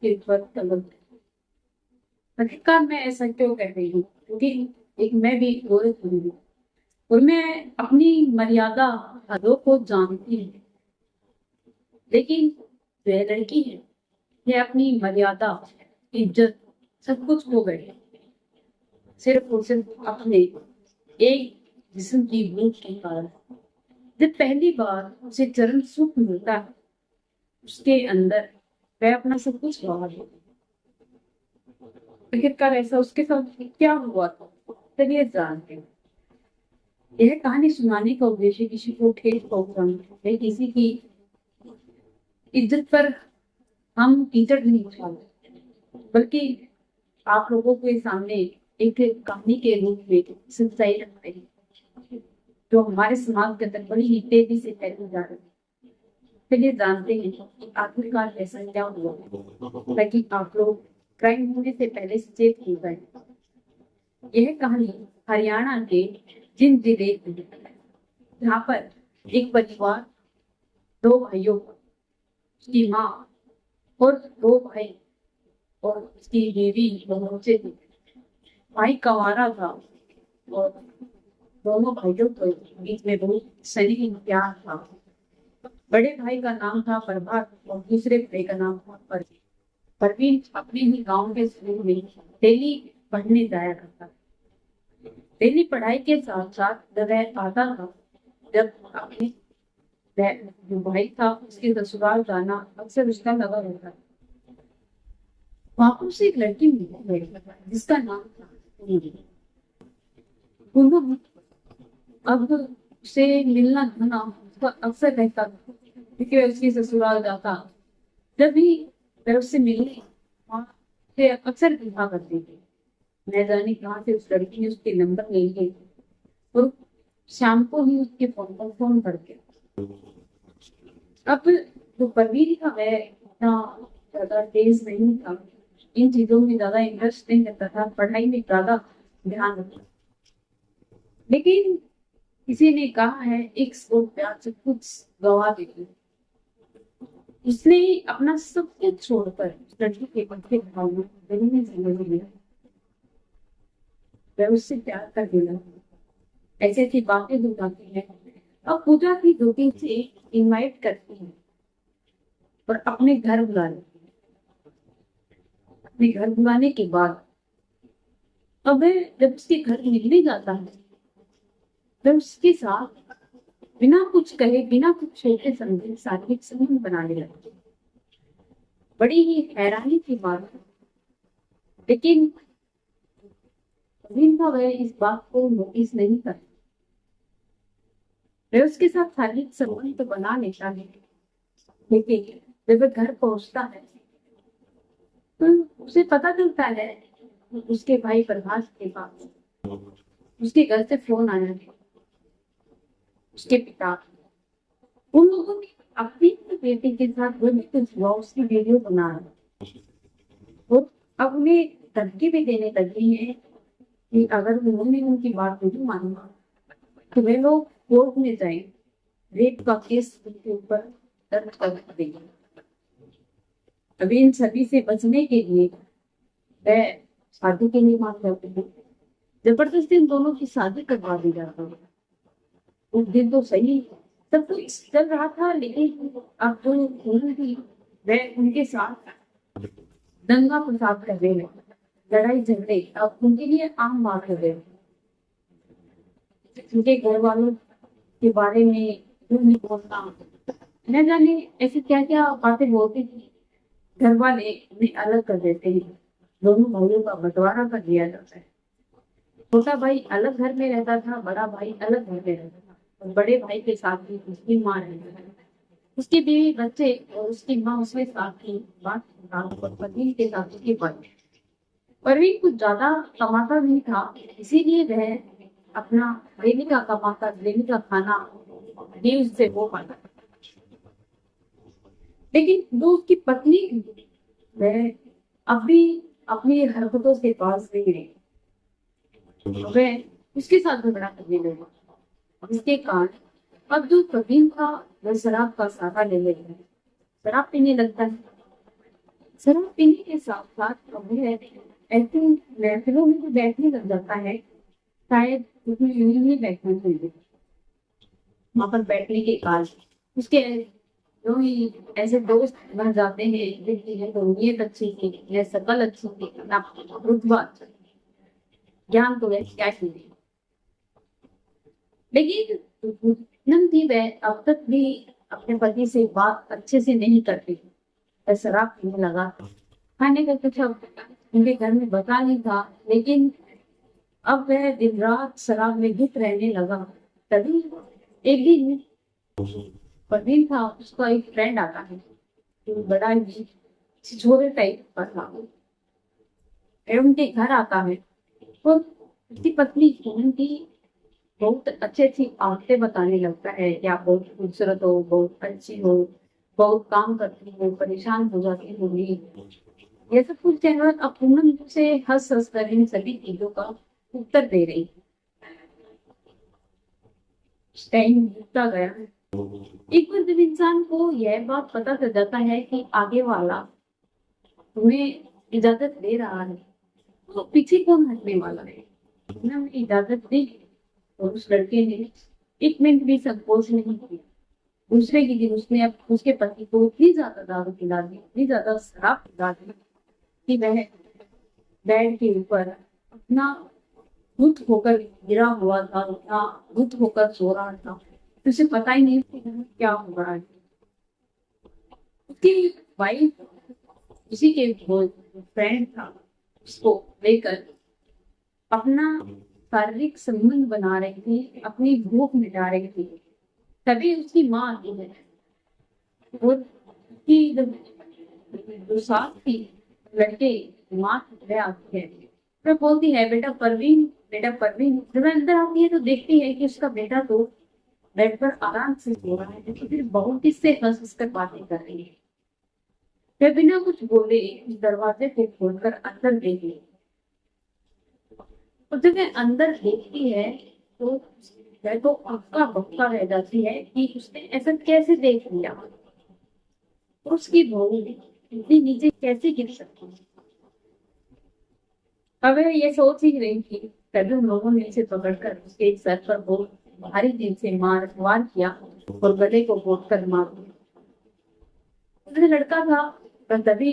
के ऊपर तलब। आखिरकार मैं ऐसा क्यों कह रही हूँ, क्योंकि एक मैं भी औरत हूँ और मैं अपनी मर्यादा हदों को जानती हूँ। लेकिन वह लड़की है, यह अपनी मर्यादा, इज्जत, सब कुछ खो गई सिर्फ और सिर्फ अपने एक जिस्म की भूख के कारण। जब पहली बार उसे चरम सुख मिलता है, उसके अंदर वह अपना सब कुछ गवा देती है। आखिरकार ऐसा उसके साथ क्या हुआ था, चलिए जानते हैं। यह कहानी सुनाने का उद्देश्य किसी को ठेस पहुंचाना है, किसी की इज्जत पर हम कीचड़ नहीं उछालते, बल्कि आप लोगों के सामने एक कहानी के रूप में सच्चाई रखते हैं जो हमारे समाज के अंदर बड़ी ही तेजी से फैली जा रही है। चलिए जानते हैं कि आखिरकार ऐसा क्या हुआ, ताकि आप लोग क्राइम होने से पहले सचेत हो जाए। यह कहानी हरियाणा के जिंद जिले की है, जहाँ पर एक परिवार, दो भाइयों, उसकी माँ और दो भाई और उसकी बीवी और बच्चे थे। भाई कंवारा था और दोनों भाइयों के बीच में बहुत सनी प्यार था। बड़े भाई का नाम था प्रभात और दूसरे भाई का नाम था परवीन। परवीन अपने ही गांव के स्कूल में डेली पढ़ने जाया करता। डेली पढ़ाई के साथ साथ वह आता था जब अपने जो भाई था उसके ससुराल जाना अक्सर उसका लगा रहता था। वहां उसे एक लड़की मिली जिसका नाम था कुंदन। अब उसे मिलना जुलना उसका अक्सर रहता था, क्योंकि वह उसकी ससुराल जाता। जब भी वह उससे मिलने वहां से अक्सर कहा करती थी। न जाने कहाँ से उस लड़की ने उसके नंबर ले लिए और शाम को ही उसके फोन पर फोन करके। अब जो परवीन था वह इतना ज्यादा तेज नहीं था, इन चीजों में ज्यादा इंटरेस्ट नहीं करता था, पढ़ाई में ज्यादा ध्यान रखता। लेकिन किसी ने कहा है एक स्पोर्ट प्यार से कुछ गवा देती। उसने अपना सब कुछ छोड़कर लड़की के पीछे भाव में समझ लिया, वह उससे प्यार कर देना। ऐसी ऐसी बातें बताती है। अब पूजा की ड्यूटी से इनवाइट करती है और अपने घर बुला लेती है। अपने घर बुलाने के बाद अब जब उसके घर मिलने जाता है, वह उसके साथ बिना कुछ कहे, बिना कुछ सोचे समझे शारीरिक संबंध बनाने लगती है। बड़ी ही हैरानी की बात है, लेकिन वह इस बात को नोटिस नहीं करता। वह उसके साथ शारीरिक संबंध तो बना लेता है, लेकिन जब वह घर पहुंचता है तो उसे पता चलता है उसके भाई प्रभास के पास उसके घर से फोन आया है। उसके पिता उन लोगों ने अपनी बेटी के साथ कुछ ब्लॉग्स की वीडियो बना है और अब उन्हें धमकी भी देने लगी है कि अगर उन्होंने उनकी बात नहीं मानी तो वे लोग कोर्ट में जाए, रेप का केस उनके ऊपर दर्ज कर देंगे। अभी इन सभी से बचने के लिए वह शादी के लिए मान जाते हैं। जबरदस्ती इन दोनों की शादी करवा दी जाती है। उस दिन तो सही सब कुछ चल रहा था, लेकिन अब जो हुई थी वह उनके साथ दंगा फसाद कर रहे हैं, लड़ाई झगड़े अब उनके लिए आम बात हो गई। उनके घर वालों के बारे में क्यों नहीं बोलना, न जाने ऐसे क्या क्या बातें बोलती थी। घर वाले उन्हें अलग कर देते हैं, दोनों भाइयों का बंटवारा कर दिया जाता है। छोटा भाई अलग घर में रहता था, बड़ा भाई अलग घर में रहता था और बड़े भाई के साथ भी उसकी माँ रहती थी। उसकी बीवी, बच्चे और उसकी माँ उसके साथ ही बात पति के साथ उसकी बात। परवीन कुछ ज्यादा कमाता नहीं था, इसीलिए वह अपना डेली का कमाता, डेली का खाना भी उससे हो पाता। लेकिन जो उसकी पत्नी थी, वह अब भी अपनी हरकतों से बाज नहीं रही। वह उसके साथ झगड़ा करने लगा। इसके कारण अब जो प्रवीण था वह शराब का सहारा ले लेता है, शराब पीने लगता है। शराब पीने के साथ साथ वह ऐसे महफिलों में भी बैठने लग जाता है, शायद उसमें यूं ही बैठना चाहिए, वहां पर बैठने के कारण उसके जो ही ऐसे दोस्त बन जाते हैं, देखते हैं तो नीयत अच्छी थी, यह शकल अच्छी थी ना, रुतबा अच्छा था, ज्ञान तो वह क्या ही नहीं। लेकिन पूनम थी, वह अब तक भी अपने पति से बात अच्छे से नहीं करती थी। वह शराब पीने लगा था। खाने का कुछ अब उनके घर में बता नहीं था, लेकिन अब वह दिन रात शराब में धुत रहने लगा। तभी एक दिन परवीन था, उसका एक फ्रेंड आता है जो बड़ा ही छिछोरे टाइप का था, एवं उनके घर आता है और उसकी पत्नी पूनम की बहुत अच्छी अच्छी आदतें बताने लगता है कि आप बहुत खूबसूरत हो, बहुत अच्छी हो, बहुत काम करती हो, परेशान हो जाती होगी, ये सब कुछ कहकर अब पूनम से हंस हंस कर इन सभी चीजों का उत्तर दे रही। टाइम बीतता गया। एक बार जब इंसान को यह बात पता चल जाता है कि आगे वाला तुम्हें इजाजत दे रहा है, तो पीछे कौन हटने वाला है। उन्होंने इजाजत दी और उस लड़के ने एक मिनट भी संकोच नहीं किया। दूसरे के दिन उसने अब उसके पति को इतनी ज्यादा दारू पिला दी, इतनी ज्यादा शराब पिला दी कि वह बेड के ऊपर अपना धुत होकर गिरा हुआ था, इतना धुत होकर सो रहा था, तो उसे पता ही नहीं कि क्या हो रहा है। उसकी वाइफ उसी के जो फ्रेंड था उसको लेकर अपना शारीरिक संबंध बना रही थी, अपनी भूख मिटा रही थी। तभी उसकी माँ आती है और उसकी जो सास थी लड़के माँ वह आती है, वह बोलती है बेटा परवीन, बेटा परवीन। जब वह अंदर आती है तो देखती है कि उसका बेटा तो बेड पर आराम से सो रहा है, लेकिन फिर बहुत इससे हंस हंस कर बातें कर रही है। वह बिना कुछ बोले उस दरवाजे को खोलकर अंदर देखी, और जब वह अंदर देखती है तो वह तो अक्का बक्का रह जाती है कि उसने ऐसा कैसे देख लिया, और उसकी बहू इतनी नीचे कैसे गिर सकती है। अब वह ये सोच ही रही थी, तभी उन लोगों ने इसे पकड़कर उसके सर पर बहुत भारी दिन से मार वार किया और गले को घोट कर मार दिया। उसने लड़का था, वह तभी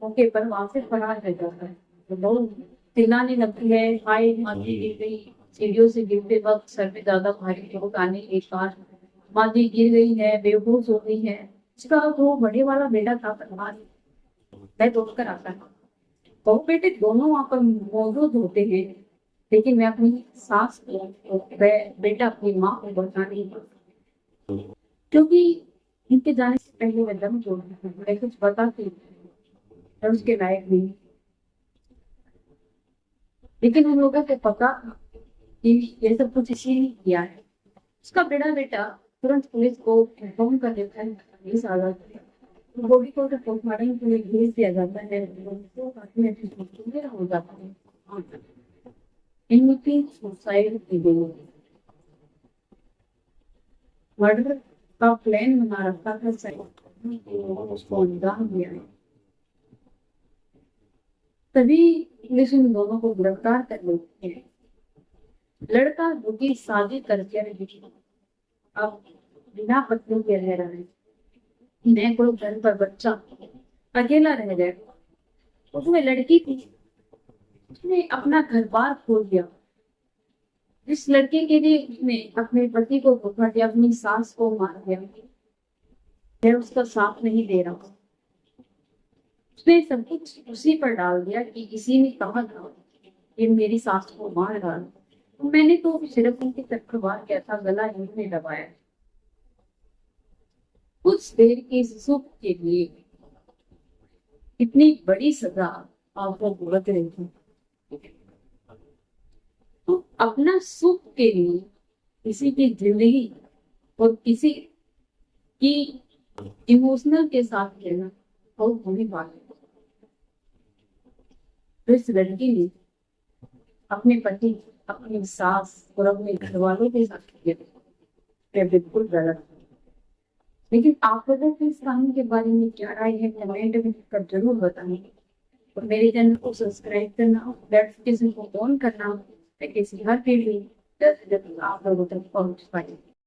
मौके पर वहां से फरार रह जाता है। तो बहुत चिल्लाने लगती है, हाय माँ जी गिर गई, सीढ़ियों से गिरते वक्त सर पे ज्यादा भारी चोट आने के कारण माँ जी गिर गई है, बेहोश हो गई है। उसका वो बड़े वाला बेटा था प्रहलाद, वह दौड़कर आता है। बहू बेटे दोनों वहां पर मौजूद होते हैं, लेकिन मैं अपनी सास को और वह बेटा अपनी माँ को बचा नहीं पाता, क्योंकि इनके जाने से पहले वह दम तोड़ देते हैं। मैं कुछ बताती हूँ और उसके लायक नहीं, लेकिन उन लोगों को पता कि ये सब कुछ इसी ने किया है। उसका बड़ा बेटा तुरंत पुलिस को इन्फॉर्म कर देता है, पुलिस आ जाती है, तो बॉडी को पोस्टमार्टम के लिए भेज दिया जाता है, तो काफी हो जाता है। इनकी सुसाइड की गई, मर्डर का प्लान बना रखा था, उसको अंजाम दिया है। तभी पुलिस उन दोनों को गिरफ्तार कर लेती है। लड़का जो कि शादी करके अब बिना पत्नी के रह रहा है, नए कोई घर पर बच्चा अकेला रह जाएगा, उसमें लड़की थी, उसने अपना घर बार खोल दिया। इस लड़के के लिए उसने अपने पति को धोखा दिया, अपनी सास को मार दिया, मैं उसका साथ नहीं दे रहा। उसने सब कुछ उसी पर डाल दिया कि किसी ने कहा था ये मेरी सास को मार डाला, तो मैंने तो सिर्फ उनकी तलवार किया था, गला इन्होंने दबाया। कुछ देर के सुख के लिए इतनी बड़ी सजा आपको भुगत रही थी, तो अपना सुख के लिए किसी की जिंदगी और किसी की इमोशनल के साथ खेलना बहुत बुरी बात है। तो इस लड़की ने अपने पति, अपनी सास और अपने घर वालों के साथ किया, बिल्कुल गलत। लेकिन आप लोगों को इस कहानी के बारे में क्या राय है, कमेंट में कर जरूर बताएं। और मेरे चैनल को सब्सक्राइब करना, बेल नोटिफिकेशन को ऑन करना, ताकि ऐसी हर वीडियो जल्द से जल्द आप लोगों तक पहुंच पाए।